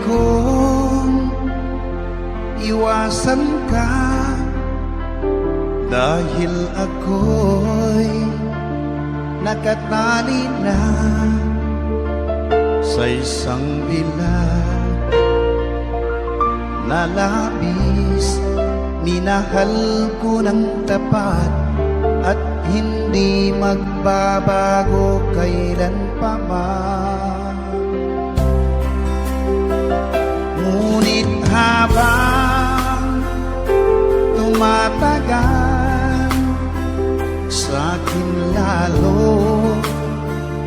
kong iwasan ka, dahil ako'y nakatali na sa isang bilag na labis. Minahal ko ng tapat at hindi magbabago kailan pa man. Ngunit habang tumatagal, sa'kin lalo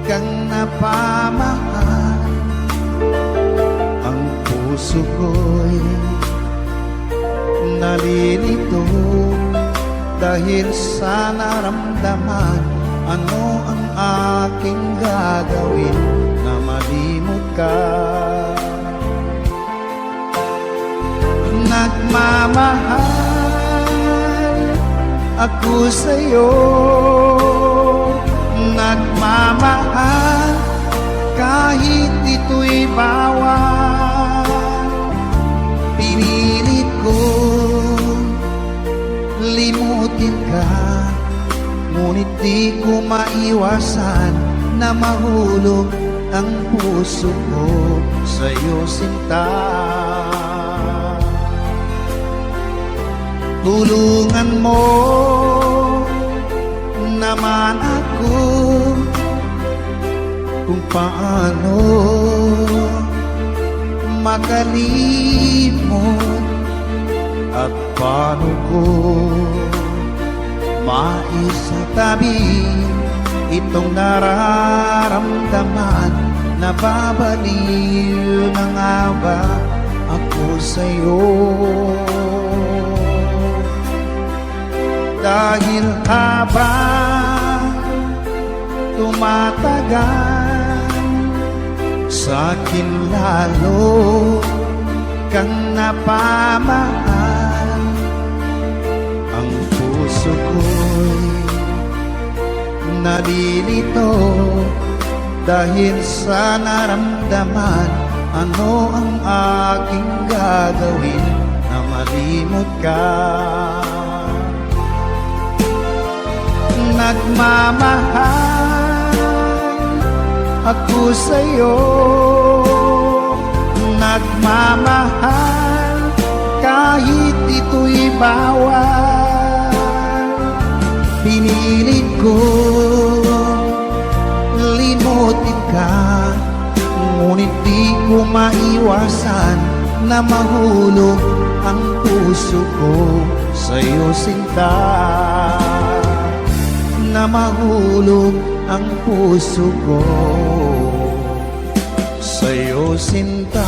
kang napamahal. Ang puso ko'y nalilito dahil sa naramdaman. Ano ang aking gagawin na malimot ka? Nagmamahal ako sa'yo, nagmamahal kahit ito'y bawal. Pinilit ko limutin ka, ngunit di ko maiwasan na mahulog ang puso ko sa'yo, sinta. Tulungan mo naman ako kung paano makalimot at paano ko maisatabi itong nararamdaman. Nababaliw na nga ba ako sa'yo? Dahil habang tumatagal, sa'kin lalo kang napamahal. Ang puso ko'y nalilito dahil sa naramdaman. Ano ang aking gagawin na malimot ka? Nagmamahal ako sa'yo, nagmamahal kahit ito'y bawal. Pinilit ko limutin ka, ngunit di ko maiwasan na mahulog ang puso ko sa'yo, sinta. Na mahulog ang puso ko sa'yo, sinta.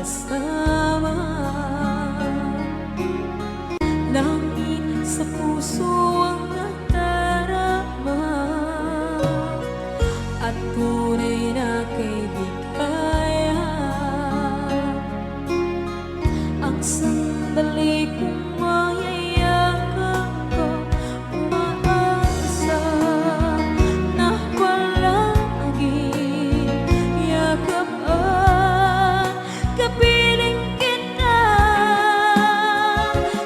kasama. Langit sa puso ang nadarama, at tunay na kaibigan. Ang sandali kong mayayakap ko, umaasa na palaging yakap at kapiling kita.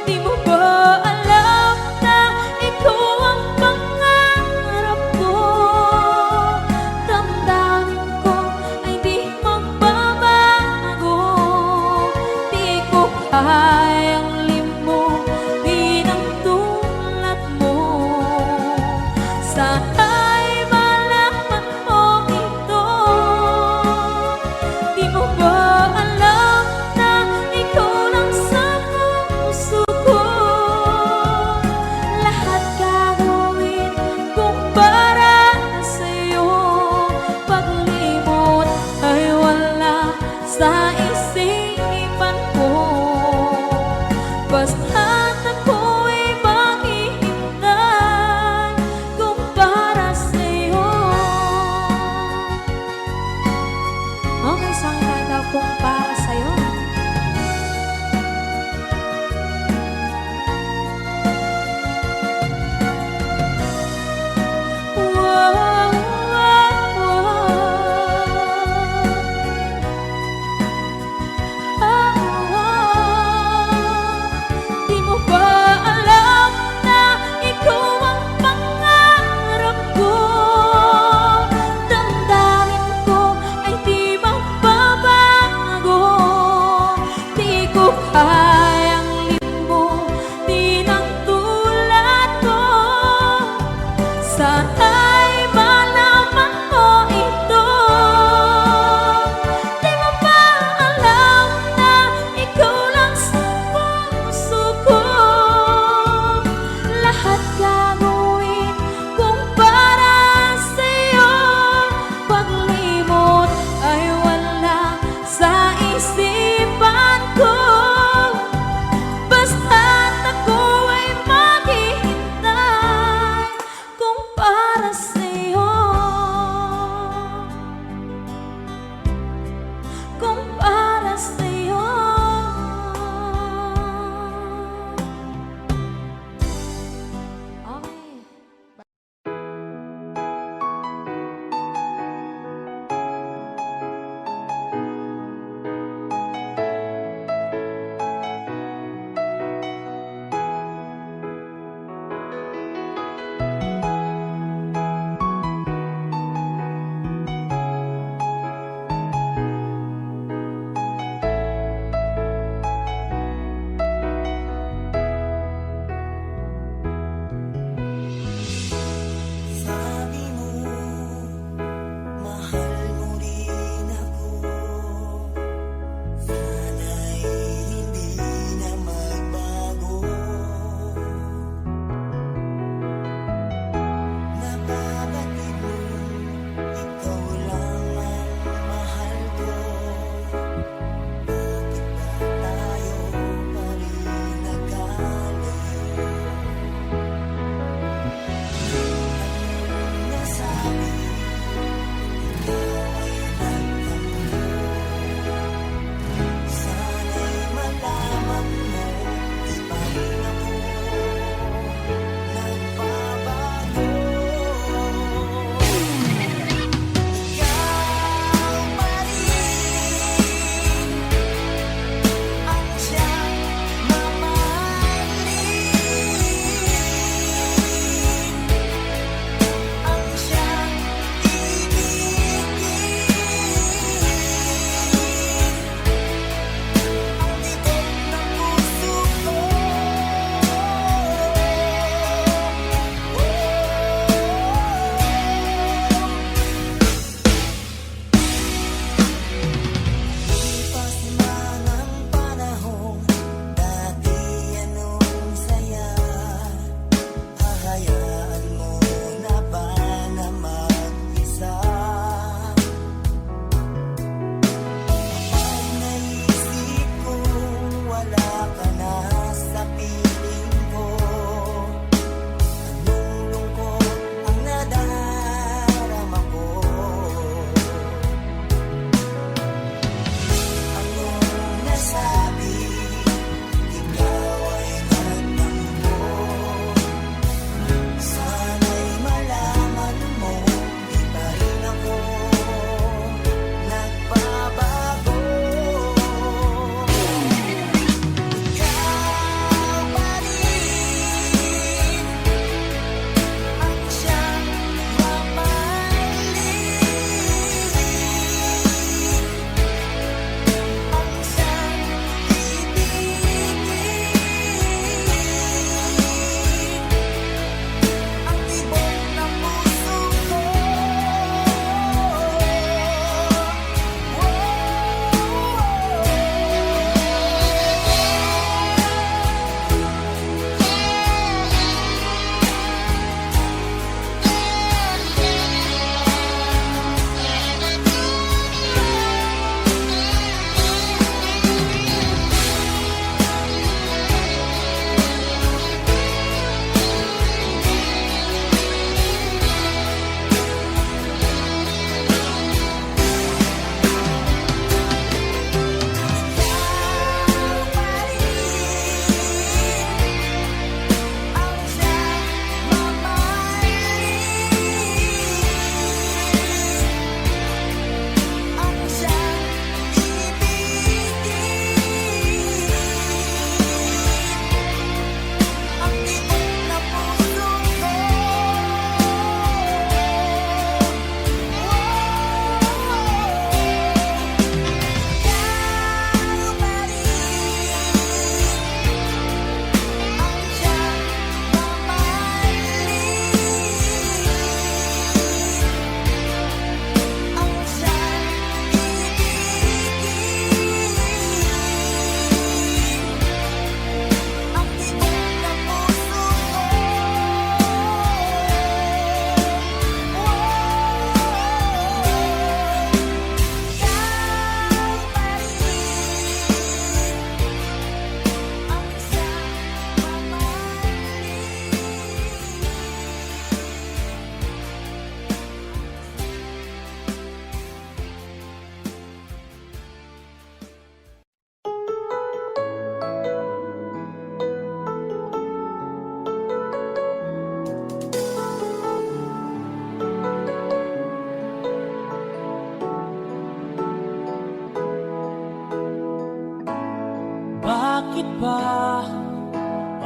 Di mo ba alam na ikaw ang pangarap ko? Damdamin ko ay di magbabago. Di ko kayang limutin ang tulad mo. Sana'y malaman mo ito. Di mo ba alam na ikaw lang sa puso ko? Lahat gagawin kung para sa'yo. Paglimot ay wala sa isipan ko. Basta't ako'y maghihintay kung para sa'yo. Okay, isang kanta kung para sa'yo. Wow, wow, wow. Di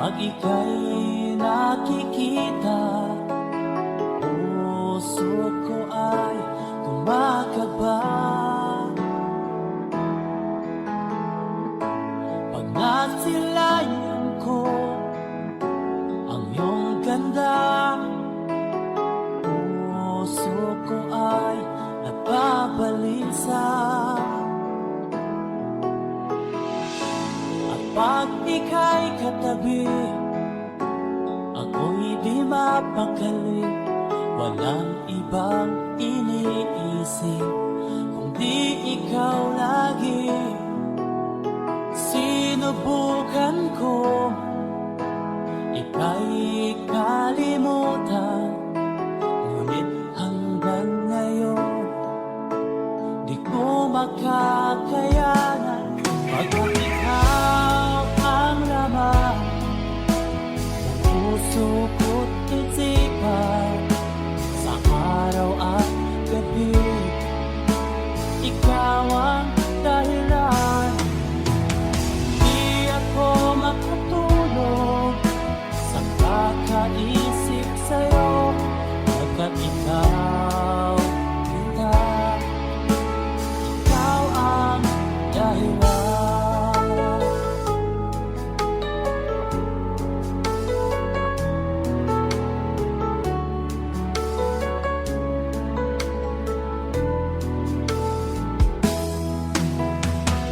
Pag ika'y nakikita, puso ko ay kumakaba. Pag nasilayan ko ang iyong ganda, puso ko ay nababalisa. At pag ika'y katabi, ako'y di mapakali. Walang ibang iniisip kundi ikaw lagi. Sinubukan ko ika'y kalimutan, ngunit hanggang ngayon di ko makakayanan. Pagkat ikaw ang laman ng puso ko't isipan, sa araw at gabi ikaw ang dahilan. Di ako makatulog sa kakaisip sa'yo, pagkat ikaw, ikaw ang dahilan.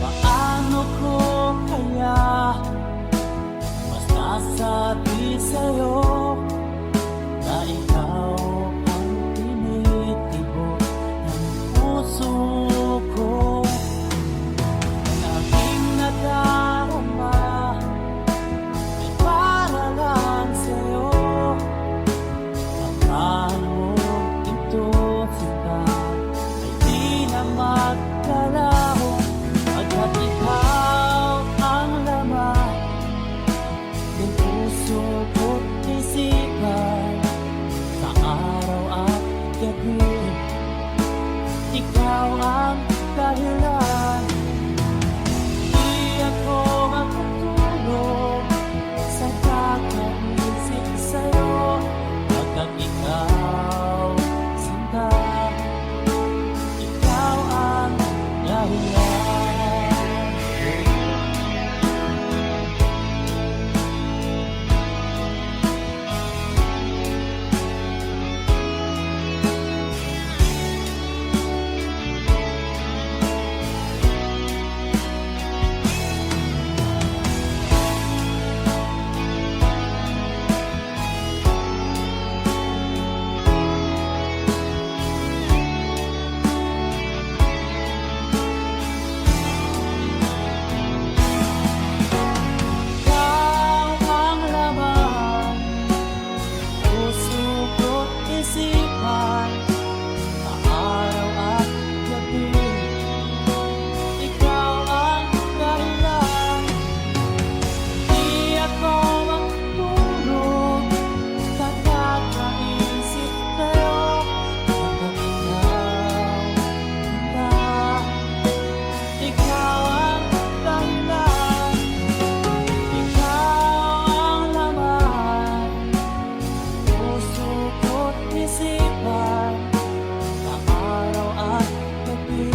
Paano ko kaya masasabi sa'yo na ikaw ang tinitibok ng puso ko? Ang aking nadarama ay para lang sa'yo. Akala mo ito sila ay di na magkalaho, pagkat ikaw ang laman ng puso ko't isipan, sa araw at gabi ikaw ang dahilan. Di ako makatulog sa kakaisip sa'yo, pagkat ikaw, sinta, ikaw ang dahilan. Ikaw ang laman, puso ko't isipan, sa araw at gabi ikaw ang dahilan. Di ako makatulog sa kakaisip sa'yo, pagkat ikaw ang dahilan. Ikaw ang laman, puso ko't isipan, sa araw at gabi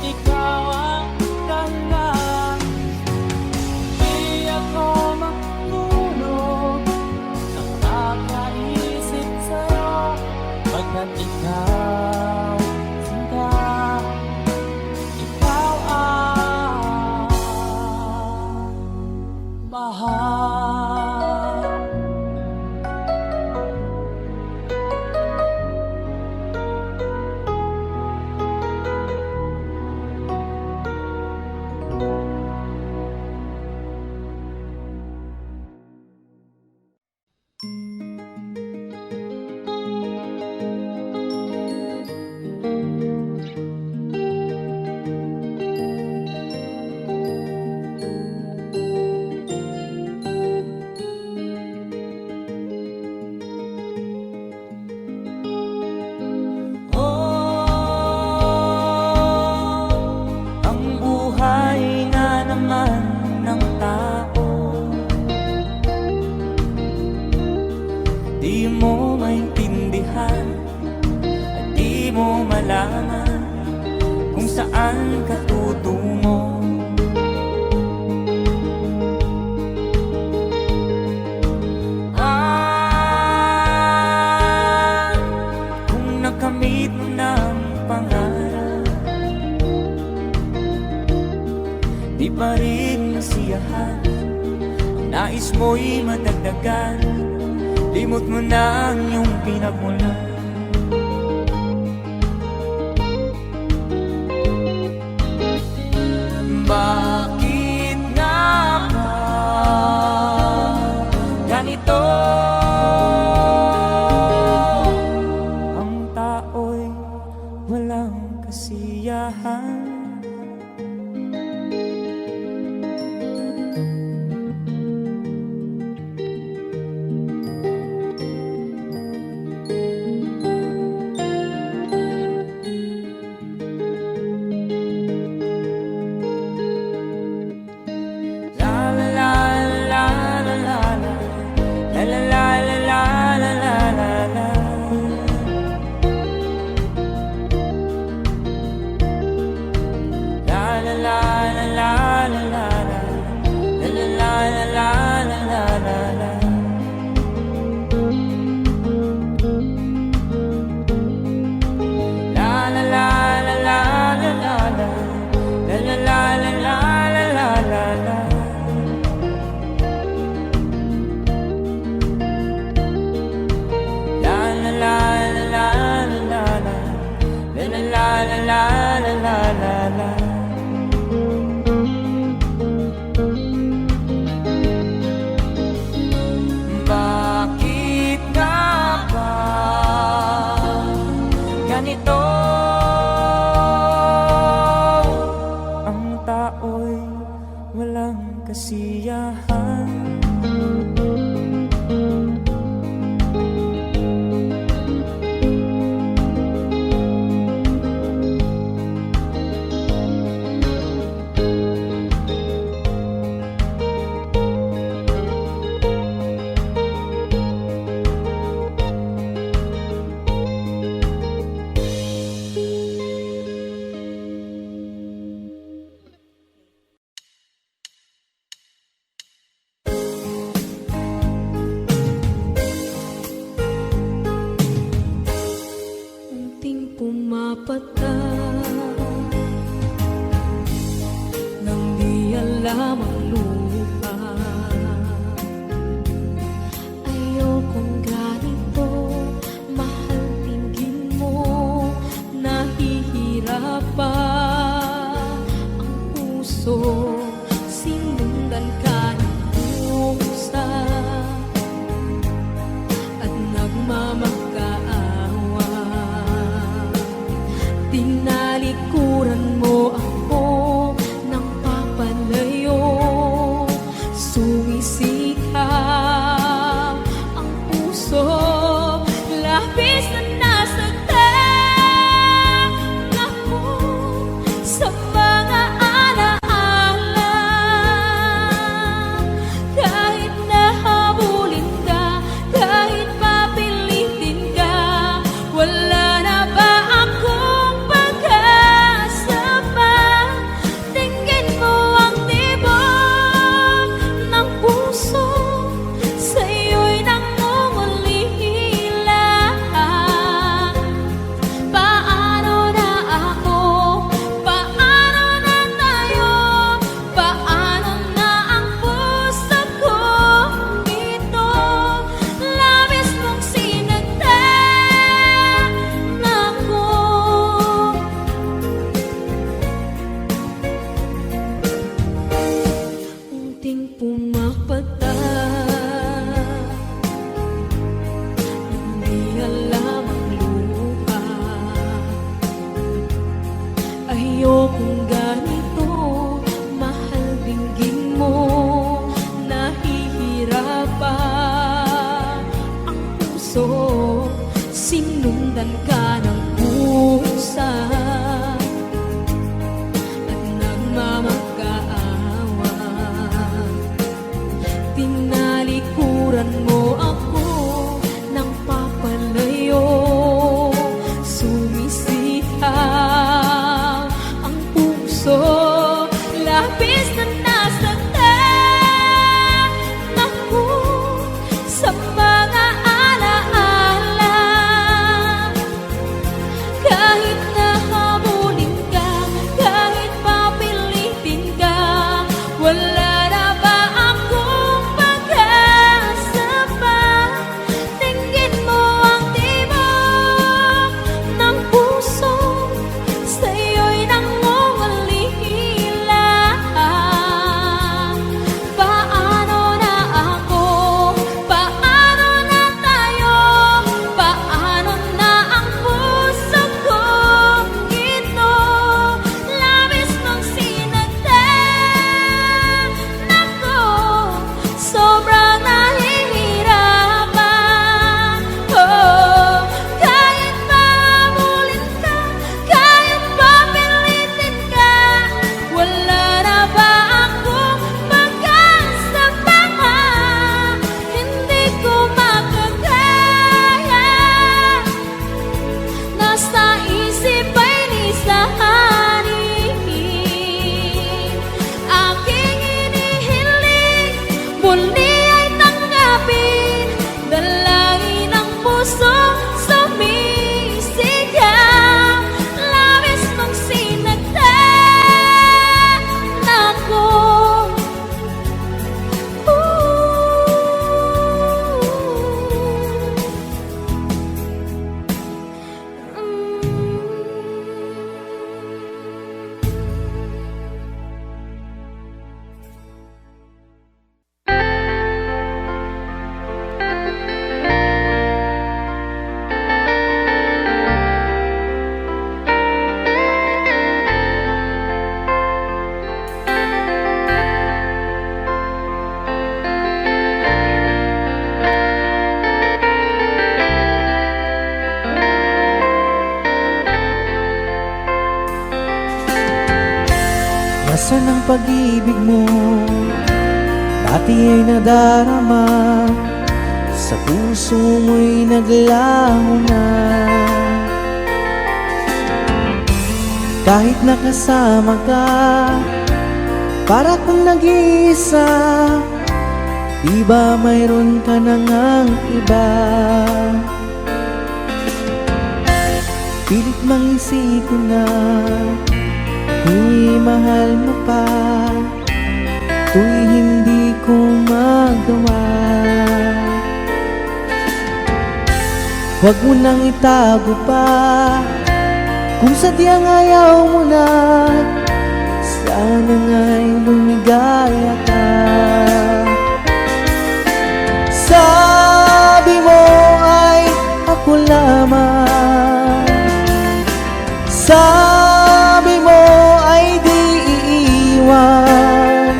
ikaw ang dahilan. Di ako makatulog sa kakaisip sa'yo, pagkat ikaw, sinta, ikaw ang mahal. nais mo'y madagdagan. Limot mo na ang iyong pinagmulan. Bakit nga ba ganito? Ang tao'y walang kasiyahan. Bakit nga ba ganito? Ang tao'y walang kasiyahan. Unting pumapatak nang di alam ang lupa. Ayokong ganito, mahal tingin mo, nahihirapan ang puso. Sinundan ka ng pusa at nagmamakaawa. Tinalikuran mo ako ng papalayo. Sumisikap ang puso, labis na nasaktan ako sa mga alaala. Kahit nahabulin ka, kahit papilitin ka, wala na ba akong pag-asa pa? Tingin mo ang tibok ng puso, sa'yo'y nangungulila. Paano na ako? Paano na tayo? Paano na ang puso ko ito? Labis mong sinagtan ako. Unting pumapatak nang di alam ang lupa. Ayokong ganito, mahal dinggin mo, nahihirapan ang puso. Sinundan ka ng pusa at nagmamakaawa. Tinalikuran mo ako ng papalayo. Sumisikap ang puso, labis na nasaktan ako sa mga alaala. Asan ang pag-ibig mo? Dati ay nadarama, sa puso mo'y naglaho na. Kahit nakasama ka, para kang nag-iisa. Di ba mayroon ka na ngang iba? Pilit mang isipin na kung mahal mo pa, to'y hindi ko magawa. Huwag mo nang itago pa, kung sadyang ayaw mo na, sana nga'y lumigaya ka. Sabi mo ay ako lamang, sabi mo ay di iiwan,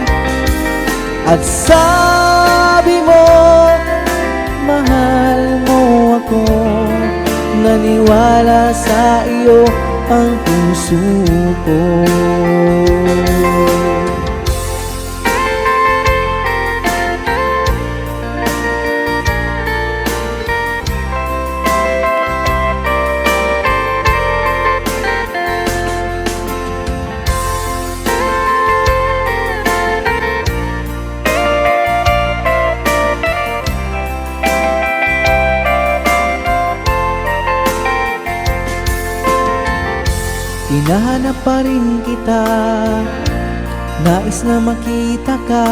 at sabi mo mahal mo ako. Naniwala sa iyo ang puso ko. Hinahanap pa rin kita, nais na makita ka,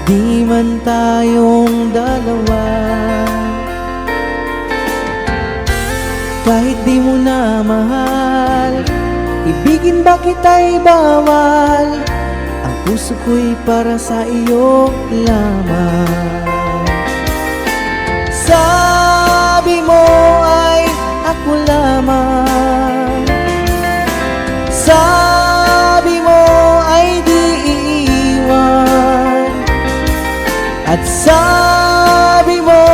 di man tayong dalawa. Kahit di mo na mahal, ibigin ba kita'y bawal? Ang puso ko'y para sa iyo lamang. Sabi mo ay ako lamang, sabi mo ay di iiwan, at sabi mo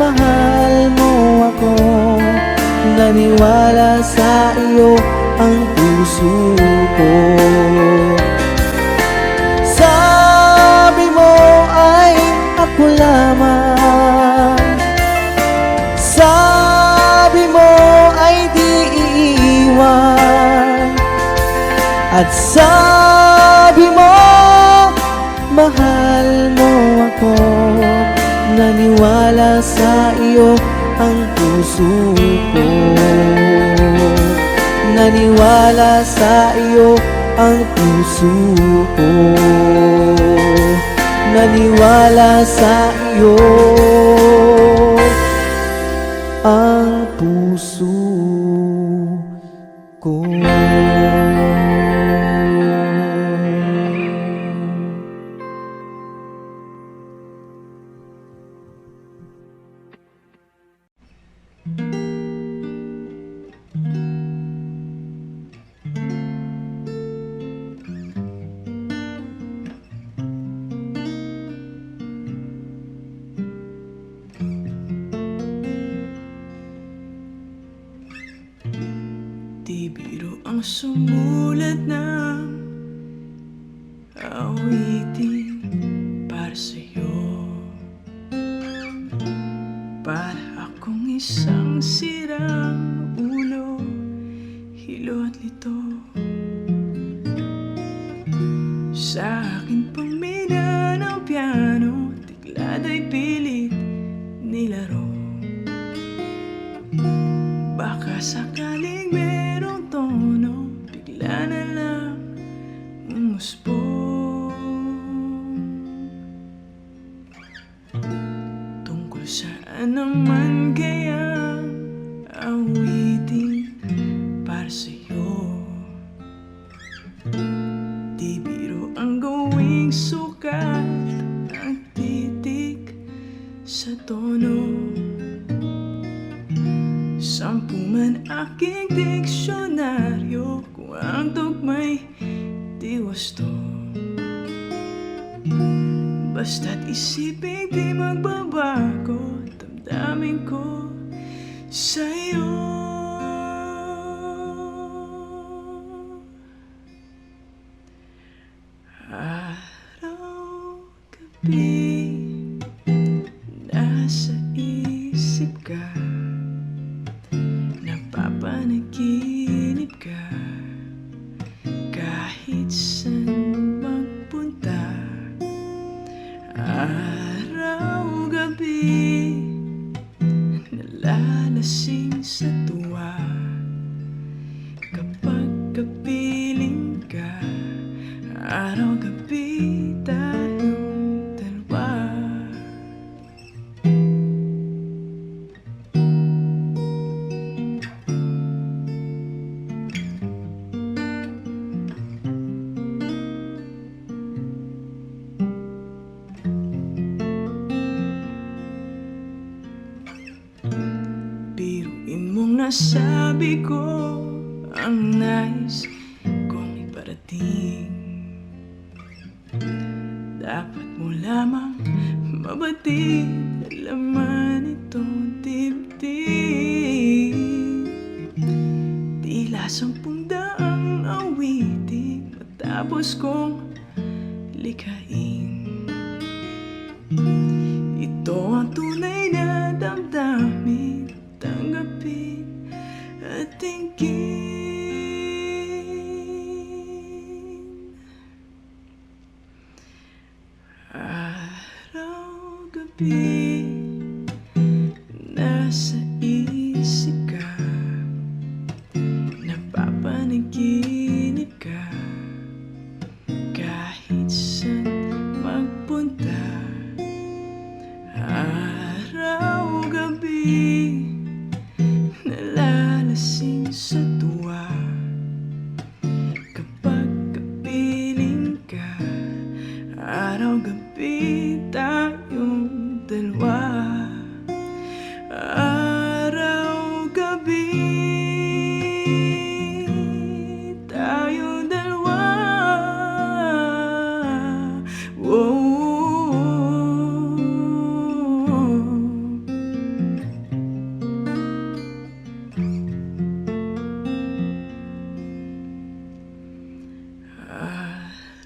mahal mo ako. Naniwala sa iyo ang puso ko. Sabi mo ay ako lamang, sabi mo ay di iiwan, at sabi mo mahal mo ako. Naniwala sa iyo ang puso ko. Naniwala sa iyo ang puso ko. Naniwala sa iyo ang puso ko. Di biro ang sumulat ng awitin para sa'yo, para akong isang sirang ulo, hilo at lito. Sa akin pamina ng piano, tiglad ay pilit nilaro. Baka sakaling merong tono, bigla na lang umusbong. Tungkol saan naman kaya awitin para sa'yo? Di biro ang gawing sukat, ang titik sa tono. Sampu man aking diksyonaryo, kung ang tugma'y di wasto. Basta't isipin di magbabago, damdamin ko sa'yo. gabi nasa isip ka, napapanaginip ka, kahit saan magpunta. Araw-gabi nalalasing sa tuwa, kapag kapiling ka. Araw-gabi tayong dalawa. Biruin mong nasabi ko ang nais kong iparating. Dapat mo lamang mabatid laman itong dibdib. Tila 10 daang awitin matapos kong likhain. Ito ang tunay na damdamin, tanggapin at tingin. Araw-gabi nasa isip ka, napapanaginip ka, kahit saan magpunta. Araw-gabi nalalasing sa tuwa, kapag kapiling ka. Araw-gabi tayong dalawa. Araw-gabi tayong dalawa. Whoa.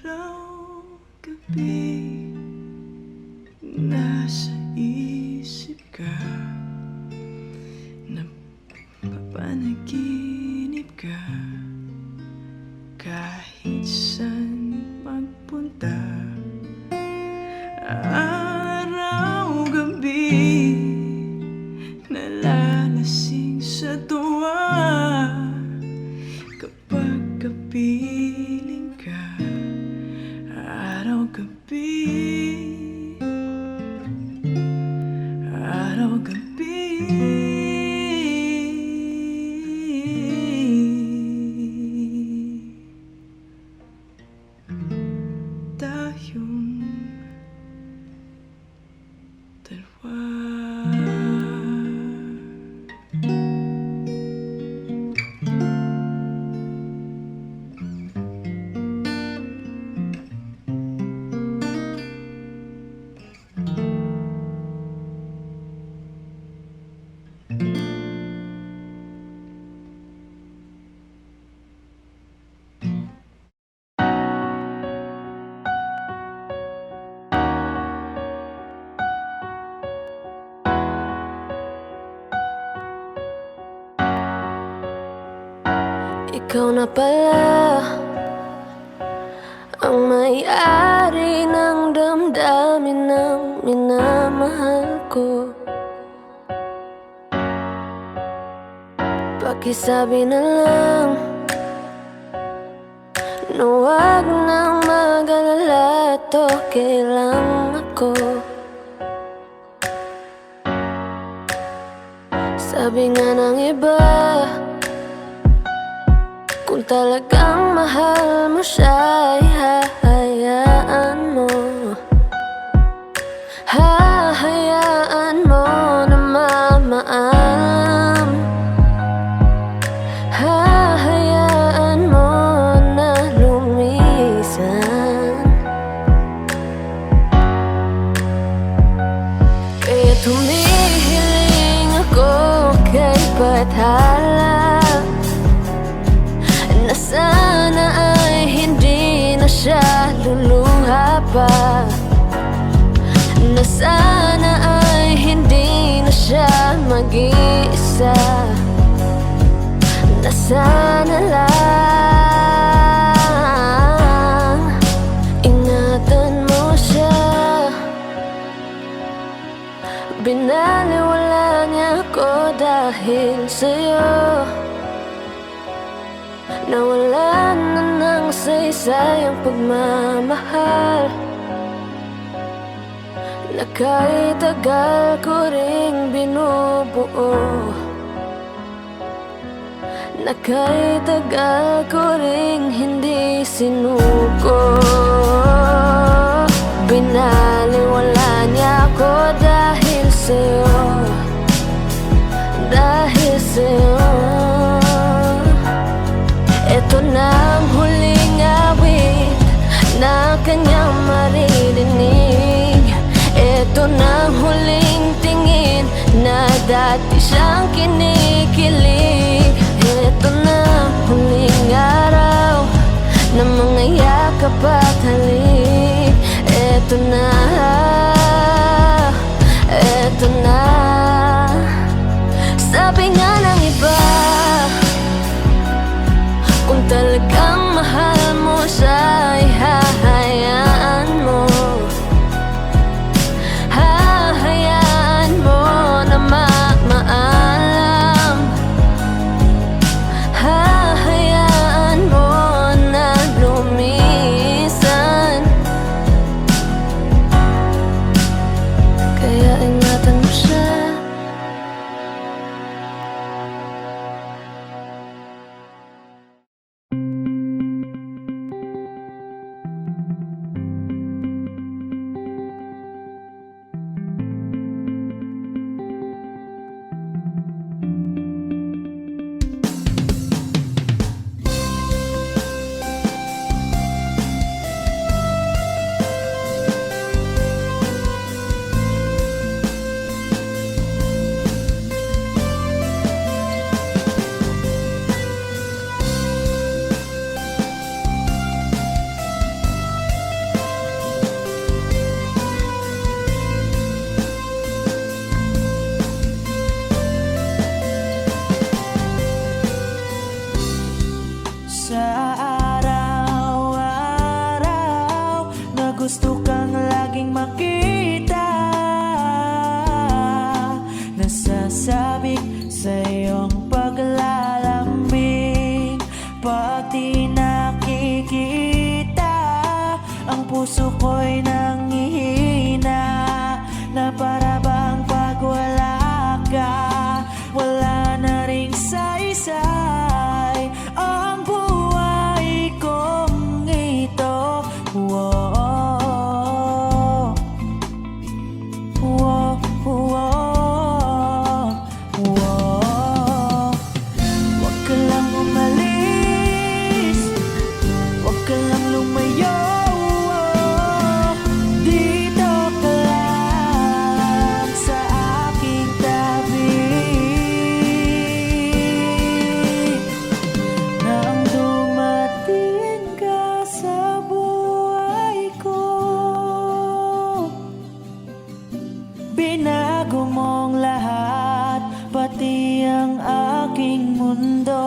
Araw-gabi nasa isip ka, napapanaginip ka, kahit saan magpunta. Araw-gabi nalalasing sa tuwa, kapag kapiling ka. Araw-gabi, araw-gabi tayong dalawa. Ikaw na pala ang may-ari ng damdamin ng minamahal ko. Pakisabi na lang na huwag nang mag-alala, at okay lang ako. Sabi nga ng iba, kung talagang mahal mo siya, ay hahayaan mo. Hahayaan mo na mamaalam. Hahayaan mo na lumisan. Kaya tumihiling ako kay Bathala, na sana ay hindi na siya luluha pa. na sana ay hindi na siya mag-iisa, na sana lang ingatan mo siya. Binaliwala niya ako dahil sa'yo, nawalan na ng saysay ang pagmamahal na kahit tagal ko ring binubuo, na kahit tagal ko ring hindi sinuko. Binaliwala niya ako dahil sa'yo, dahil sa'yo. Ito na ang huling awit na kanyang maririnig. Ito na ang huling tingin na dati siyang kinikilig. Ito na ang huling araw na mga yakap at halik. Ito na, ito na. Sabi nga ng iba, kung talagang mahal mo siya ay hahayaan mo, hahayaan mo na maalam, hahayaan mo na lumisan. Kaya ingatan mo siya. Sa araw-araw na gusto kang laging makita, nasasabik sa iyong paglalambing. Pag di nakikita, ang puso ko'y nanghihina, na para bang pag wala ka, wala na ring saysay ang buhay kong ito. Whoa, whoa, whoa, whoa. Huwag ka lang umalis, huwag ka lang lumayo. Dito ka lang sa aking tabi. Nang dumating ka sa buhay ko, binago mong lahat, pati ang aking mundo.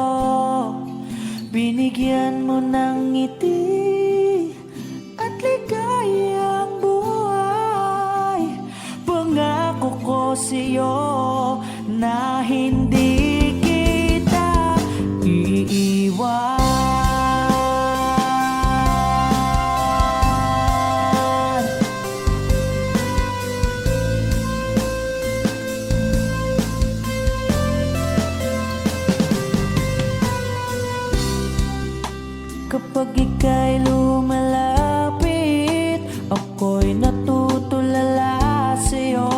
Binigyan mo ng ngiti at ligayang buhay. Pangako ko sa'yo na hindi kita iiwan. Kapag ika'y lumalapit, ako'y natutulala sa'yo.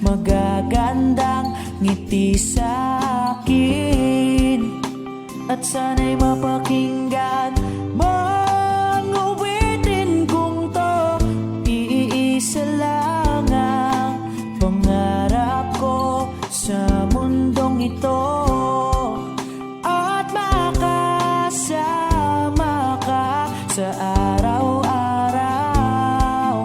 Magagandang ngiti sa'kin, at sana'y mapakinggan mang uwitin kong to. Iisa lang ang pangarap ko sa mundong ito, at makasama ka sa araw-araw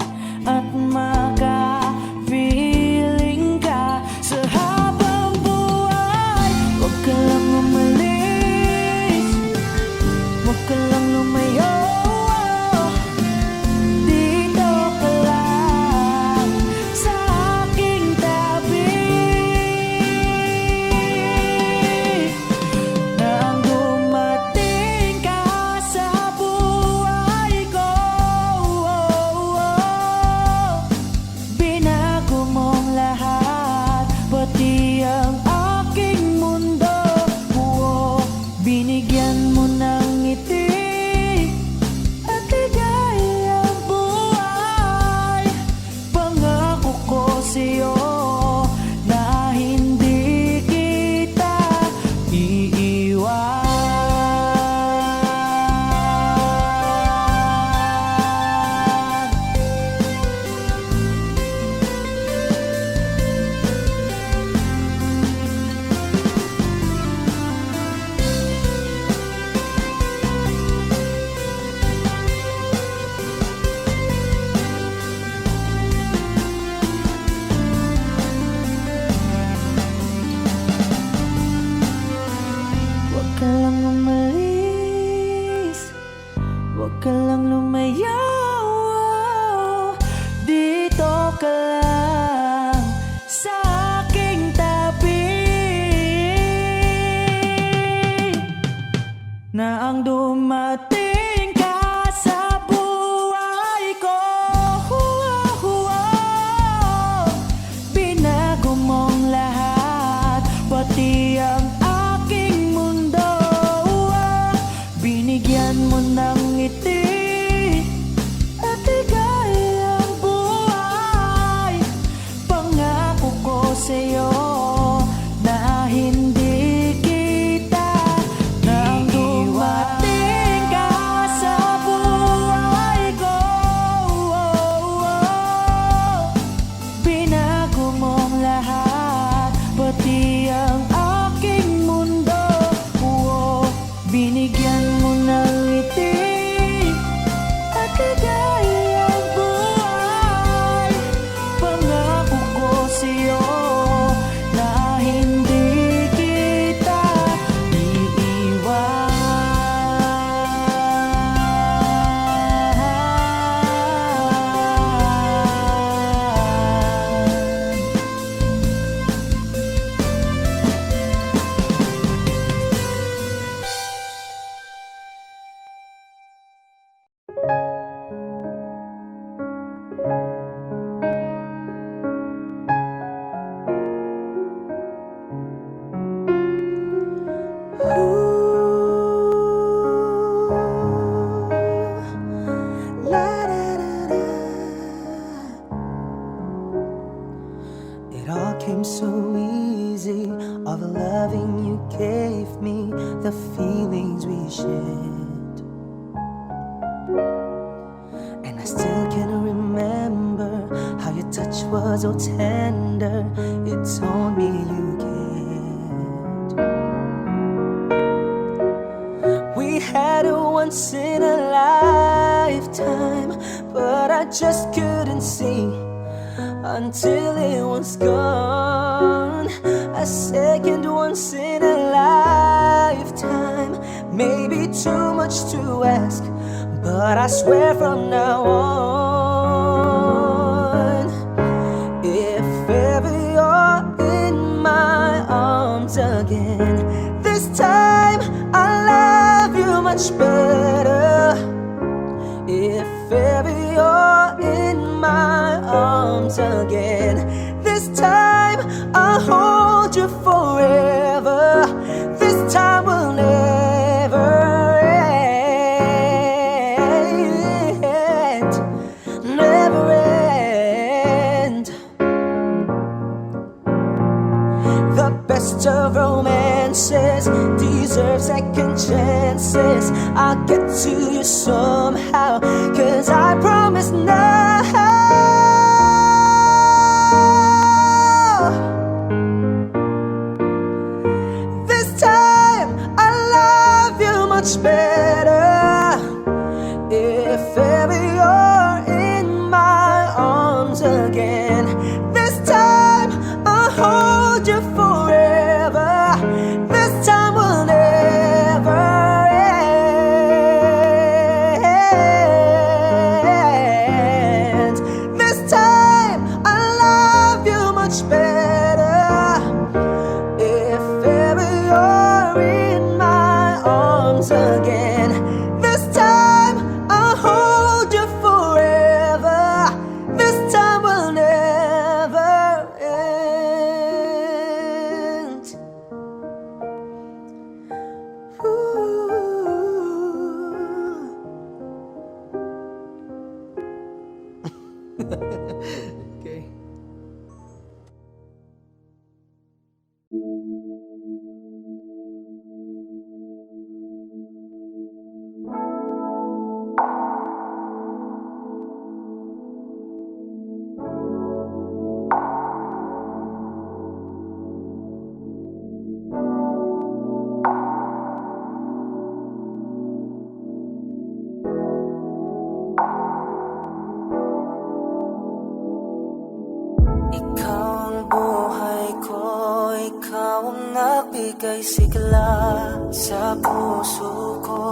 na ang dumating ka sa buhay ko. Binago mong lahat, pati ang aking mundo. Binigyan mo ng ngiti at ligayang buhay. Pangako ko sa'yo na hindi kita nang dumating ka sa buhay ko. Binago mong lahat, pati ang aking mundo. Binigyan mo ng ngiti at ligayang buhay. Pangako ko sa'yo na hindi kita iiwan. It all came so easy, all the loving you gave me, the feelings we shared. And I still can remember how your touch was so tender. It told me you cared. We had a once in a lifetime, but I just couldn't see until it was gone. A second once in a lifetime, maybe too much to ask, but I swear from now on, if ever you're in my arms again, this time I'll love you much better. If ever you're in my arms again, this time I'll hold you forever. This time will never end, never end. The best of romances deserve second chances. I'll get to you somehow, 'cause I promise now, this time I love you much better. If ever you're in my arms again, this time I'll hold you forever. This time will never end. This time I love you much better. If ever you're in my arms again, this time I'll hold you forever. This time will never end. Okay. Ikaw ang buhay ko, ikaw ang nagbigay sigla sa puso ko.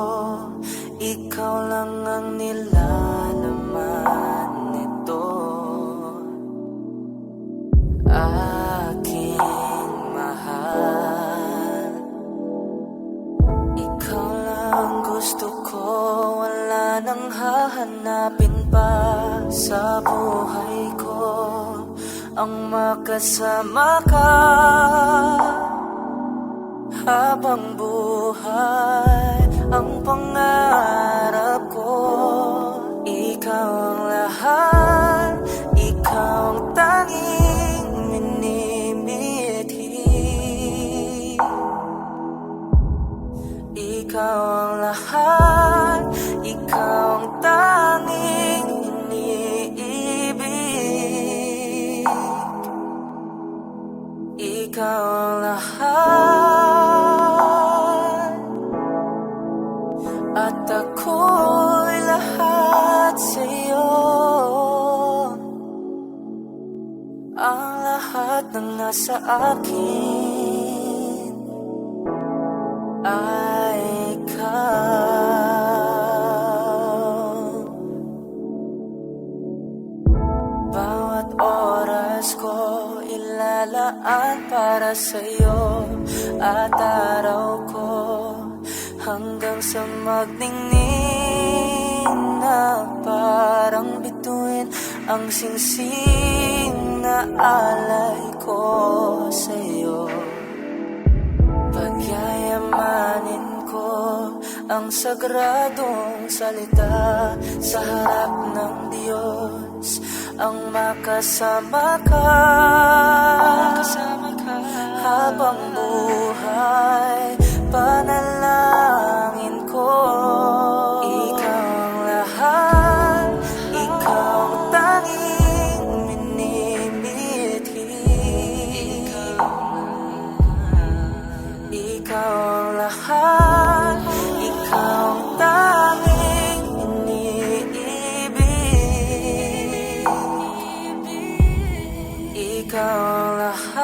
Ikaw lang ang nilalaman nito, aking mahal. Ikaw lang kailan pa sa buhay ko ang makasama ka habang buhay. Ang pangarap ko, ikaw ang lahat, ikaw ang tanging minimithi. Ikaw ang lahat, ikaw ang tanging iniibig. Ikaw ang lahat, at ako'y lahat sa'yo. Ang lahat ng nasa akin ay ikaw. Bawat oras ko ilalaan para sa'yo, at araw ko hanggang sa magningning na parang bituin ang singsing na alay ko sa'yo. Pagyayamanin ko ang sagradong salita sa harap ng Diyos, ang makasama ka habang buhay. Panalangin ko, ikaw ang lahat, ikaw ang tanging minimithi. Ikaw ang lahat, ikaw ang tanging iniibig. Ikaw ang lahat,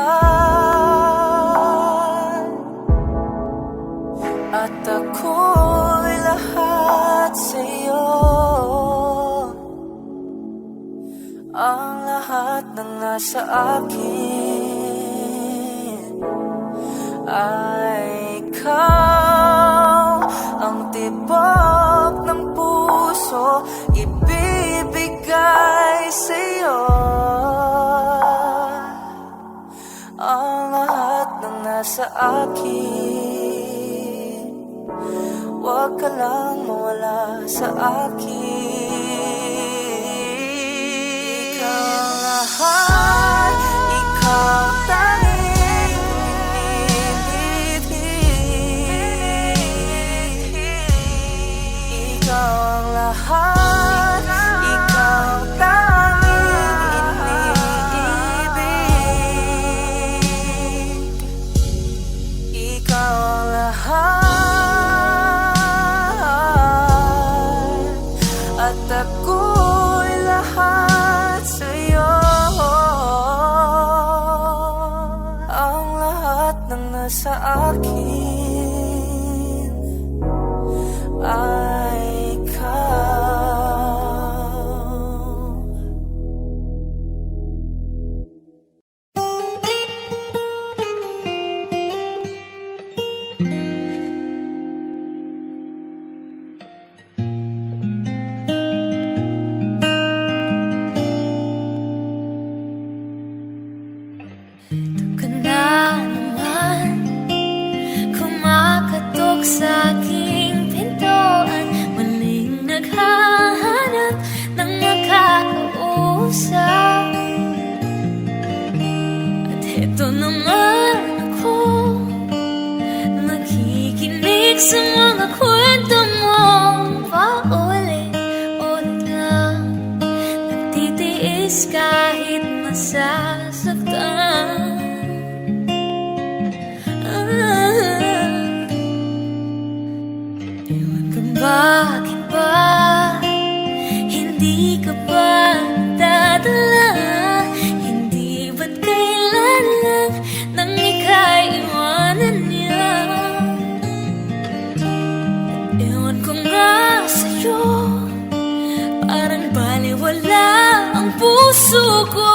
at ako'y lahat sa'yo. Ang lahat ng nasa akin ay ikaw. Ang tibok ng puso ibibigay sa'yo. Ang lahat ng nasa akin, huwag ka lang mawala sa akin. Ikaw ang lahat, ikaw ang tanging minimithi. Ikaw ang lahat, ikaw ang tanging iniibig. Ikaw ang lahat, at ako'y lahat sa'yo. Ang lahat ng nasa akin ay ikaw. Ka na naman kumakatok sa aking pintuan, muling naghahanap ng makakausap. At heto naman ako, nakikinig sa mga kwento mo. Paulit-ulit lang, nagtitiis kahit nasasaktan. Ewan kung bakit ba hindi ka pa dadala. Hindi ba't kailan lang nang ika'y iwanan niya. Ewan ko nga sa'yo, parang baliwala ang puso ko.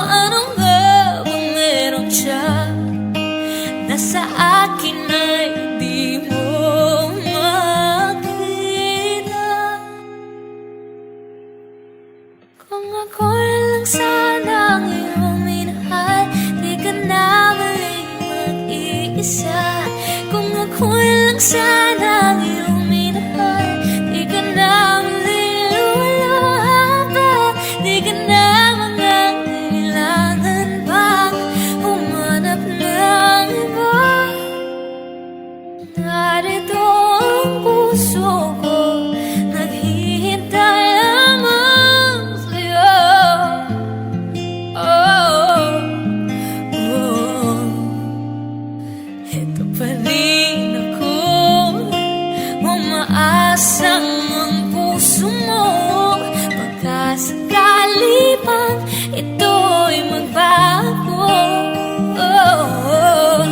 Ano nga bang meron siya na sa akin ay di mo makita? Kung ako lang sana ang iyong minahal, di ka na muling mag-iisa. Kung ako lang sana ang iyong minahal, di ka na muling luluha pa. Di ka na mangangailangan pang humanap ng iba. Narito ang puso ko, naghihintay lamang sa'yo. Oh, oh. Ito pa rin ako, umaasang ang puso mo. Pagkasakali pang ito'y magbago, oh,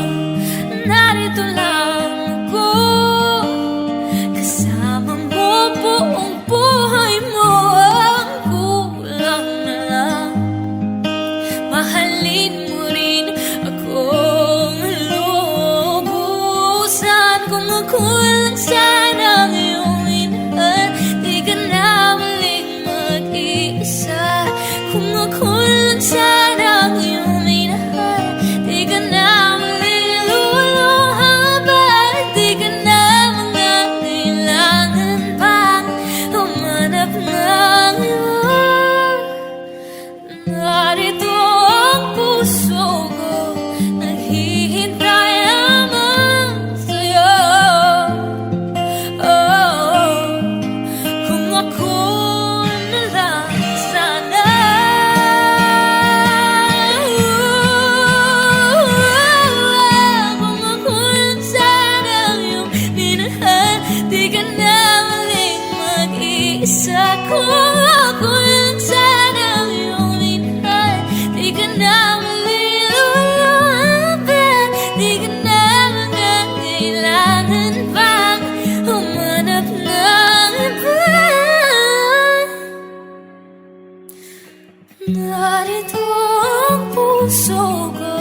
narito lang ako, kasama mo buong buhay mo. Ang kulang na lang, mahalin mo rin akong lubusan. Kung ako lang sana ang iyong minahal, di ka na muling mag-iisa. Kung ako lang sana ang iyong minahal, di ka na muling luluha pa. Di ka na mangangailangan pang humanap ng iba. Narito ang puso ko, naghihintay lamang sa'yo. Oh, kung ako na lang sana. Kung ako lang sana ang iyong minahal, di ka na muling mag-iisa. Kung ako lang sana ang iyong minahal, di ka na muling luluha pa. Di ka na mangangailangan pang humanap ng iba. Narito ang puso ko,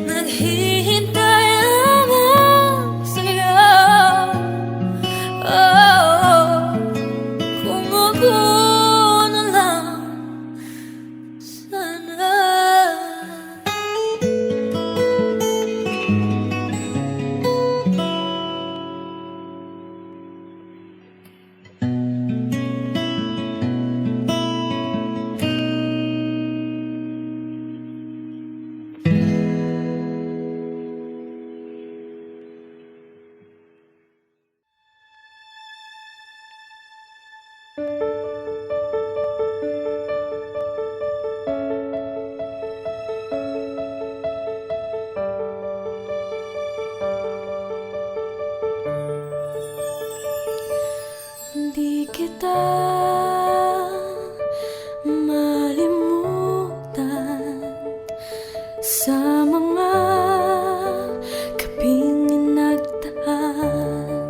naghihintay lamang sa'yo. Oh, kung ako na lang sana. Di kita malimutan sa mga gabing nagdaan.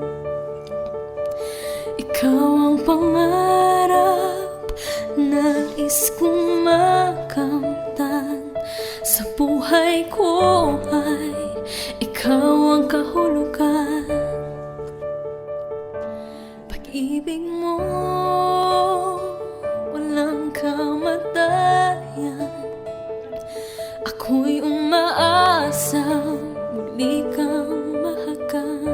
Ikaw ang pangarap, nais kong makamtan. Sa buhay ko ay ikaw ang kahulugan. Pag-ibig mo walang kamatayan. Ako'y umaasa muli kang mahagan.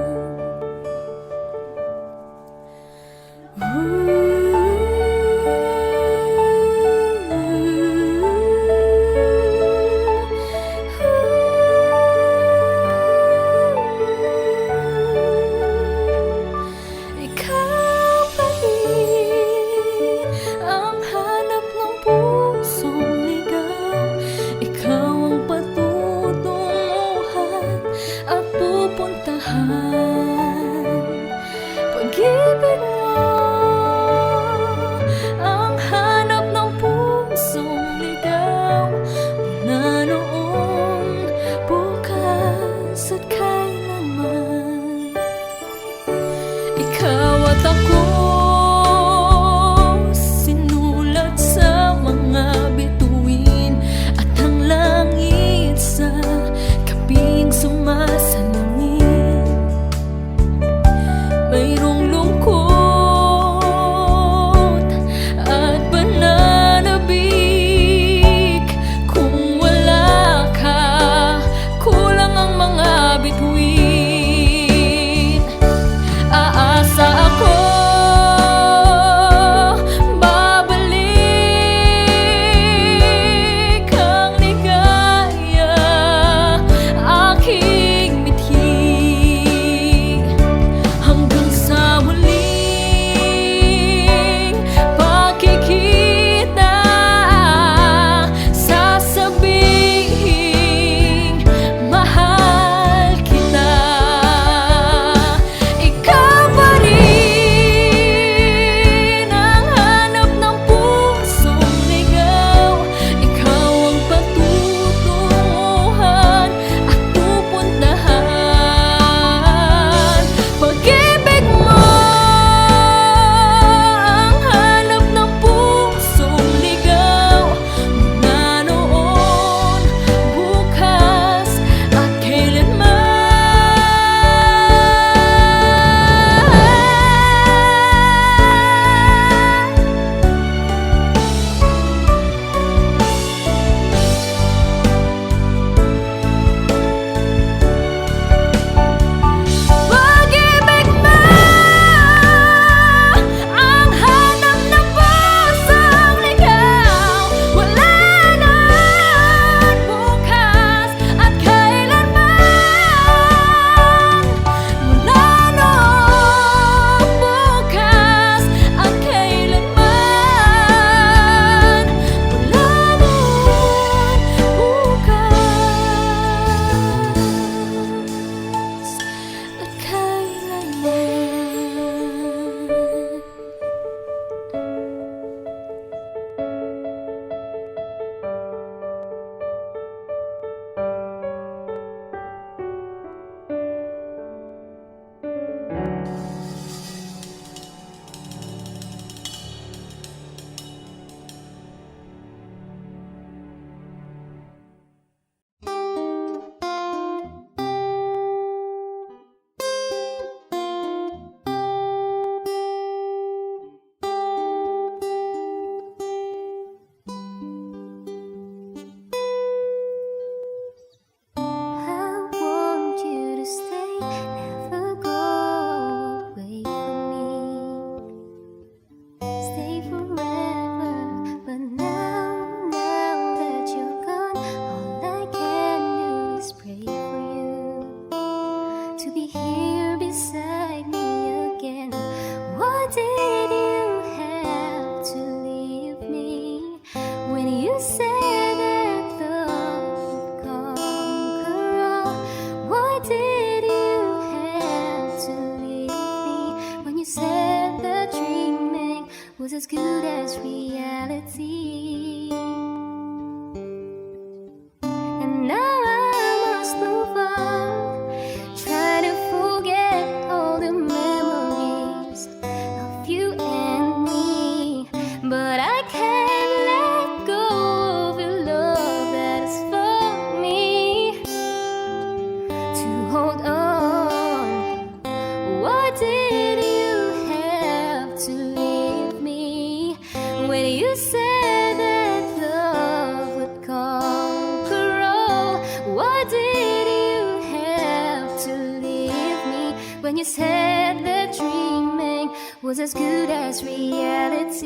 you said that dreaming was as good as reality.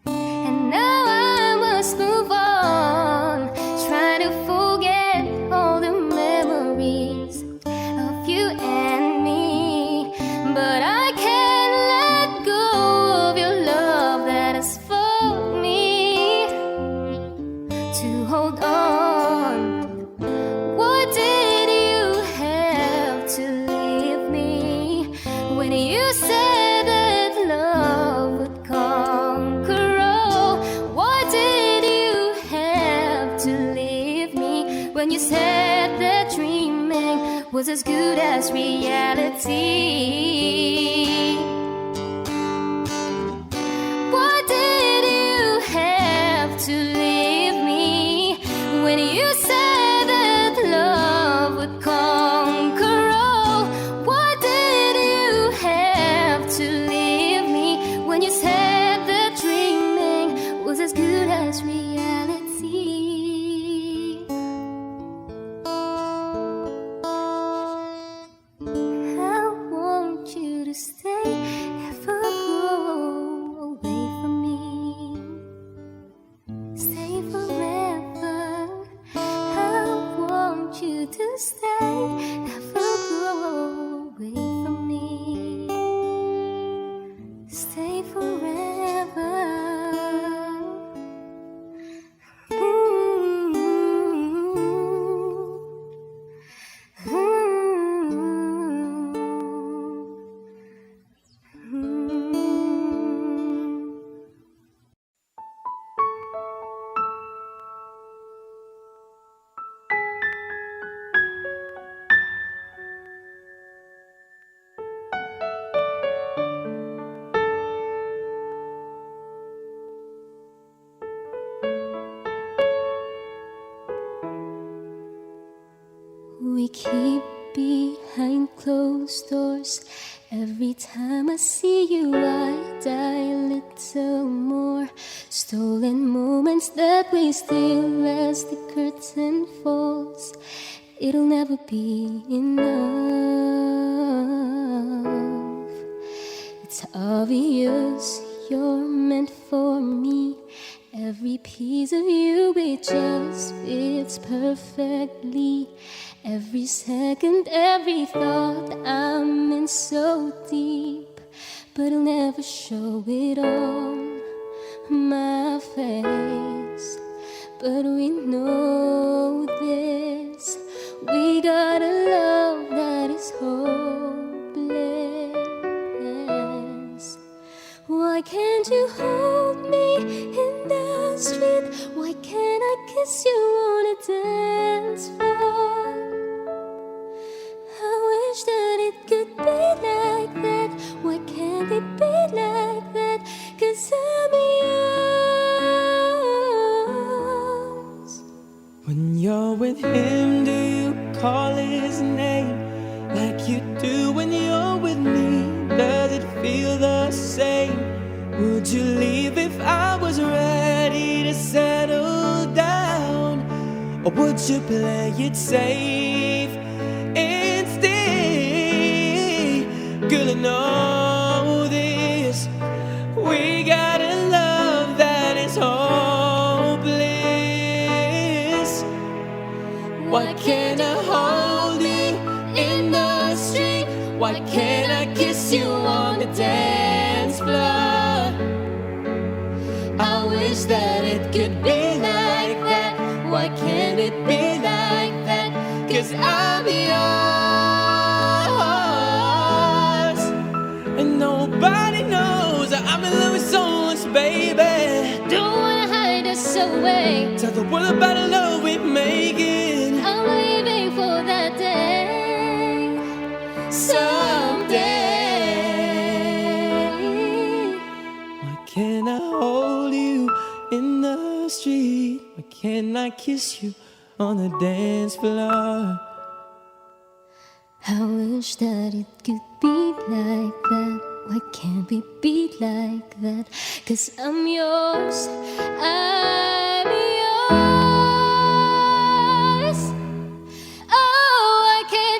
And now I must move on, try to forget all the memories of you and me. But I can't let go of your love that has fought me to hold on. What did you have to leave me when you said that love would conquer all? What did you have to leave me when you said that dreaming was as good as reality? What did you have to leave me when you said that love would conquer all? What did you have to leave me when you said that dreaming was as good as reality? I want you to stay, never go away from me. Stay forever. I want you to stay, never go away from me. Stay forever. We keep behind closed doors. Every time I see you, I die a little more. Stolen moments that we steal as the curtain falls. It'll never be enough. It's obvious you're meant for me. Every piece of you, it just fits perfectly. Every second, every thought, I'm in so deep, but I'll never show it on my face. But we know this, we got a love that is hopeless. Why can't you hold me in the street? Why can't I kiss you on a dance floor? I wish that it could be like that. Why can't it be like that? 'Cause I'm yours. When you're with him, do you call his name like you do when you're with me? Does it feel the same? Would you leave if I was ready to settle down? Or would you play it safe and stay? Girl, I know this, we got a love that is hopeless. Why can't I hold you in the street? Why can't I kiss you on the dance floor? I wish that it could be like that. Why can't it be like that? 'Cause I'm yours, and nobody knows I'm in love with someone, baby. Don't wanna hide us away. Tell the world about the love we're making. I'm waiting for that day someday. Why can't I hold you in the street? Why can't I kiss you on the dance floor? I wish that it could be like that. Why can't we be like that? 'Cause I'm yours, I'm yours. Oh, why can't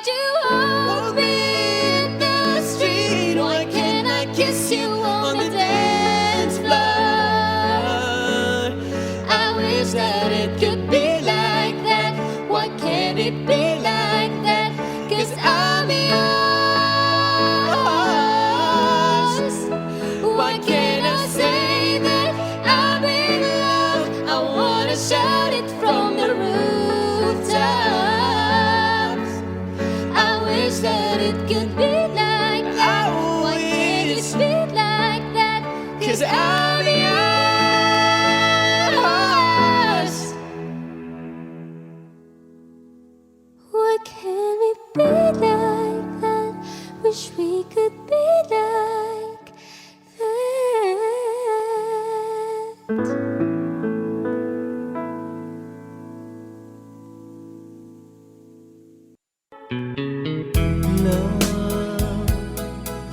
Love,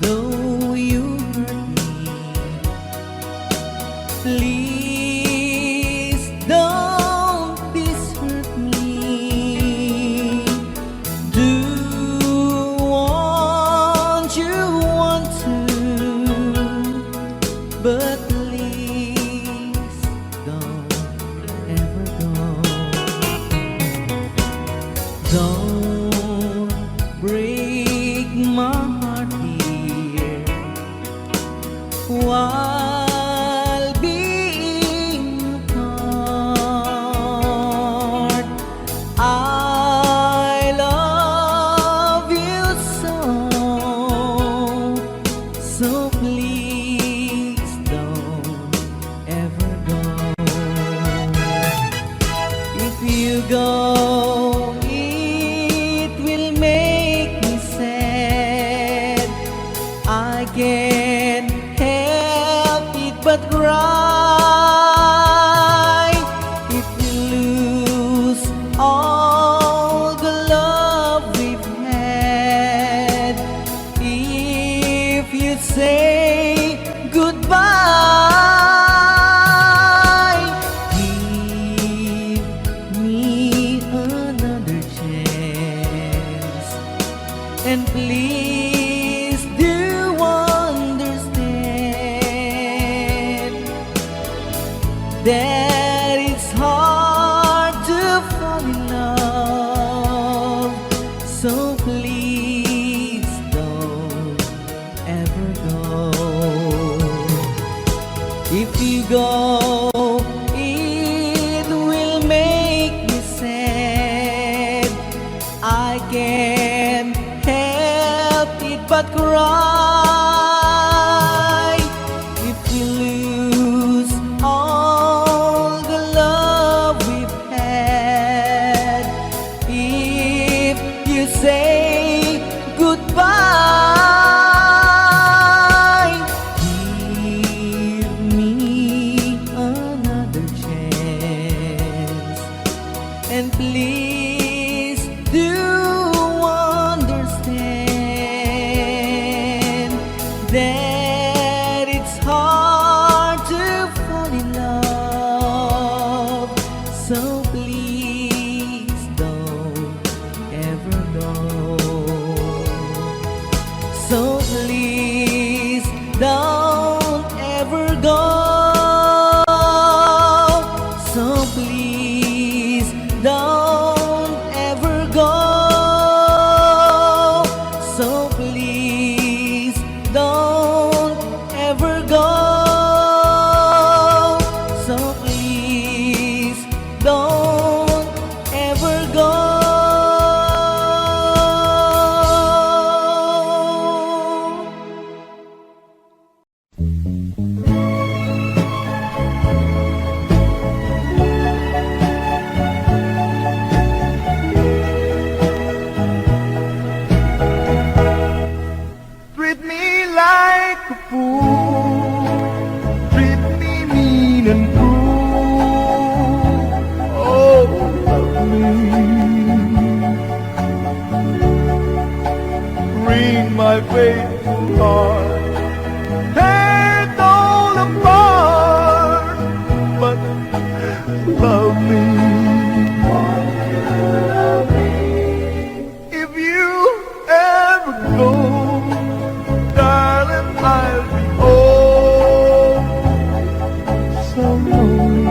though you hurt me, please don't desert me. Do what you want to, but please don't ever go. Don't break my heart here while being apart. I love you so please don't ever go. If you go, it will make me sad. I can't help it but cry. If we lose all the love we've had, if you say goodbye, give me another chance, and please do understand that it's hard to fall in love. So please don't ever go. If you go, it will make me sad. I can't help it but cry. If you lose all the love we've had, if you say goodbye, give me another chance, and please do understand that it's hard to fall in love. So please don't ever go. So please don't ever go. So please don't ever go. So please don't ever go. So please don't ever go. Treat me like a fool, treat me mean and cruel. Oh, love me, wring my faithful heart, tear it all apart, but love me. If you ever go, darling, I'll be oh so lonely.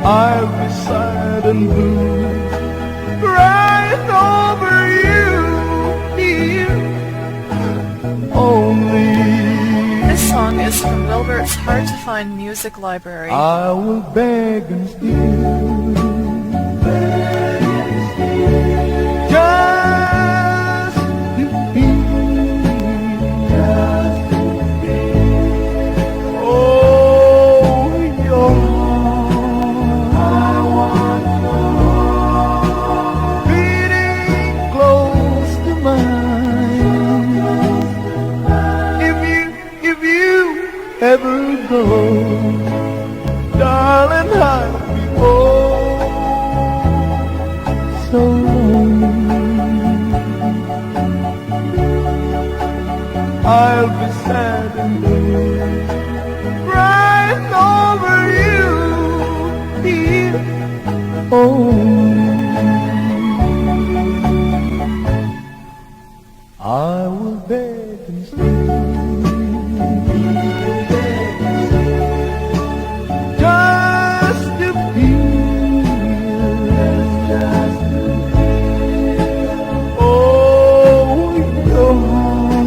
I'll be sad and blue, crying over you, dear, only. This song is from Wilbert's Hard to Find Music Library. I will beg and steal, just to be, oh, your heart, beating close to mine. If you ever go. Darling, I'll be oh so lonely. I'll be sad and blue, crying over you here. Oh, I will beg and just to feel, oh, your heart.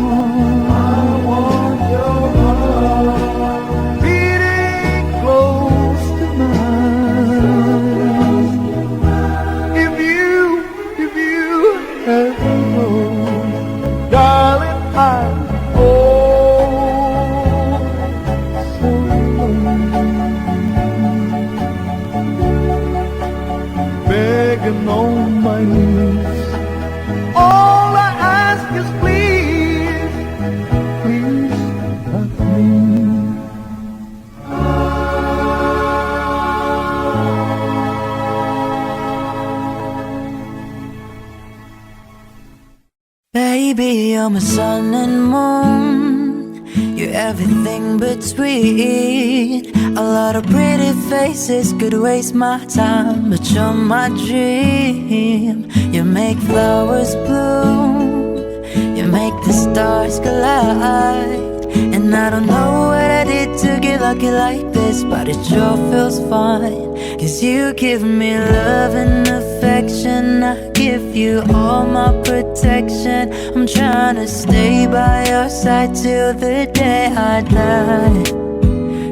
I want your heart beating close to mine. If you ever know, darling, I'm oh so lonely, begging on my knees. All I ask is please, please love me. Baby, you're my sun and moon. You're everything between. A lot of pretty faces could waste my time, but you're my dream. You make flowers bloom, you make the stars collide. And I don't know what I did to get lucky like this, but it sure feels fine. 'Cause you give me love and affection, I give you all my protection. I'm trying to stay by your side till the day I die.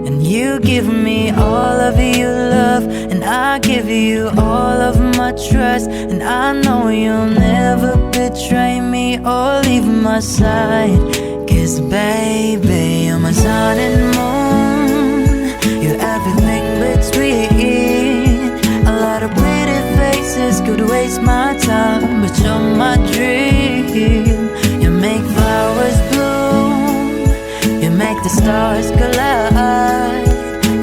And you give me all of your love, and I give you all of my trust. And I know you'll never betray me or leave my side. 'Cause baby, you're my sun and moon, you're everything between. A lot of pretty faces could waste my time, but you're my dream. You make flowers bloom, you make the stars collide.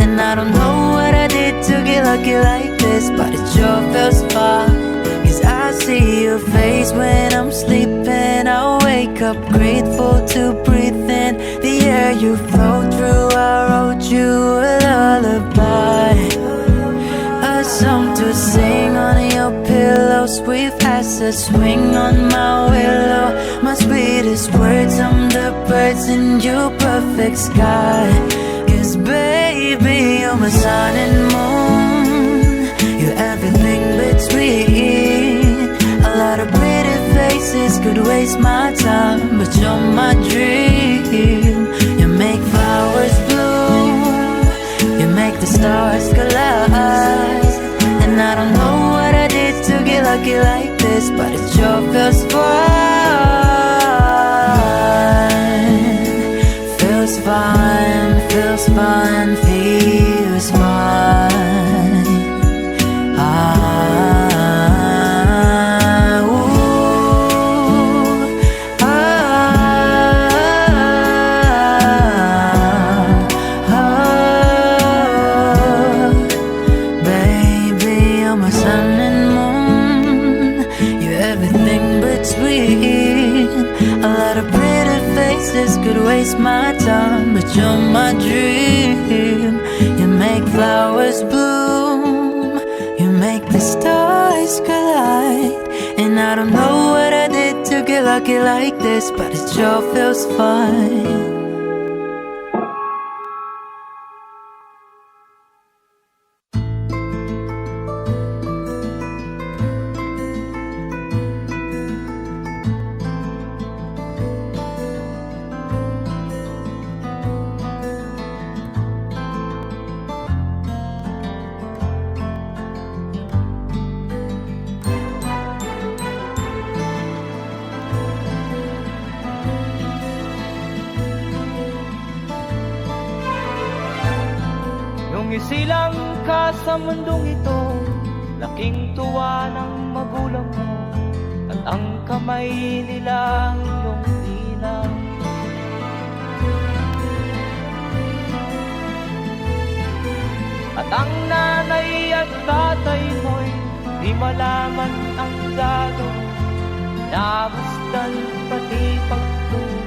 And I don't know what I did to get lucky like this, but it sure feels fine. 'Cause I see your face when I'm sleeping. I wake up grateful to breathe in the air you flow through. I wrote you a lullaby, a song to sing on your pillow. Sweet as a swing on my willow. My sweetest words, I'm the birds in your perfect sky. 'Cause baby, you're my sun and moon, you're everything between. A lot of pretty faces could waste my time, but you're my dream. You make flowers bloom, you make the stars collide. And I don't know what I did to get lucky like this, but it sure feels fine. Feels fine, feels fine, feels fine. Baby, you're my sun and moon, you're everything between. A lot of pretty faces could waste my time, but you're my dream. You make flowers bloom, you make the stars collide. And I don't know what I did to get lucky like this, but it sure feels fine. Nung isilang ka sa mundong ito, laking tuwa ng magulang mo, at ang kamay nila iyong inang. malaman ang gagawin, namasdan pati pagtulog.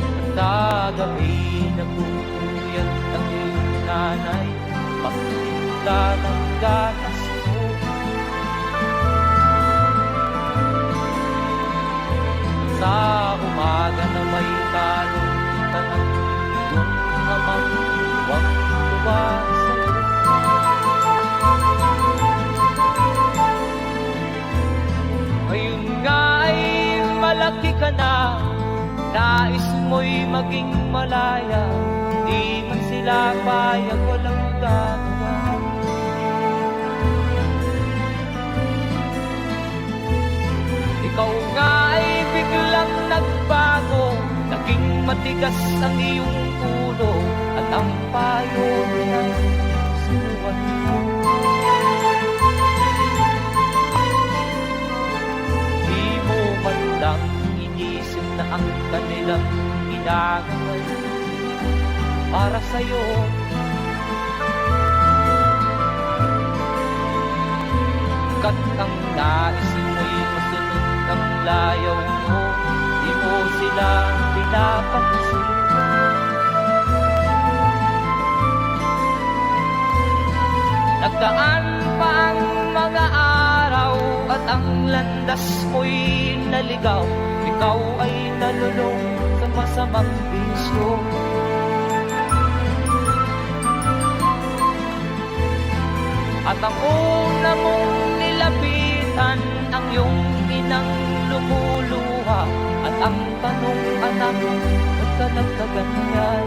At sa gabi nagpupuyat ang iyong nanay, pagtimpla ng gatas mo. Sa umaga na may kalungkutan ang iyong amang huwag tuwa sa'yo. Ngayon nga ay malaki ka na, nais mo'y maging malaya, di man sila payag, walang gagawa. Ikaw nga ay biglang nagbago, naging matigas ang iyong ulo, at ang payo ay sinuwan mo. Di mo man lang inisip na ang kanilang ginagaway para sa'yo. Kat ang nais mo'y masunod ang layaw mo, di mo sila pinapansin. Nagdaan pa ang mga araw at ang landas mo'y naligaw, ikaw ay nalulong sa masamang bisyo. At ang una mong nilapitan ang iyong inang lumuluha, at ang tanong, anak, ba't ka nagkaganyan?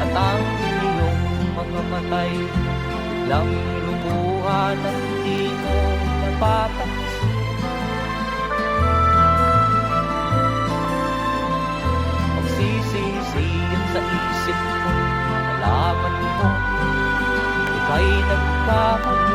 At ang iyong mga matay biglang lumuha ng di mo napapansin. Magsisisiyan sa isip mo, nalaman mo ika'y nagkamali.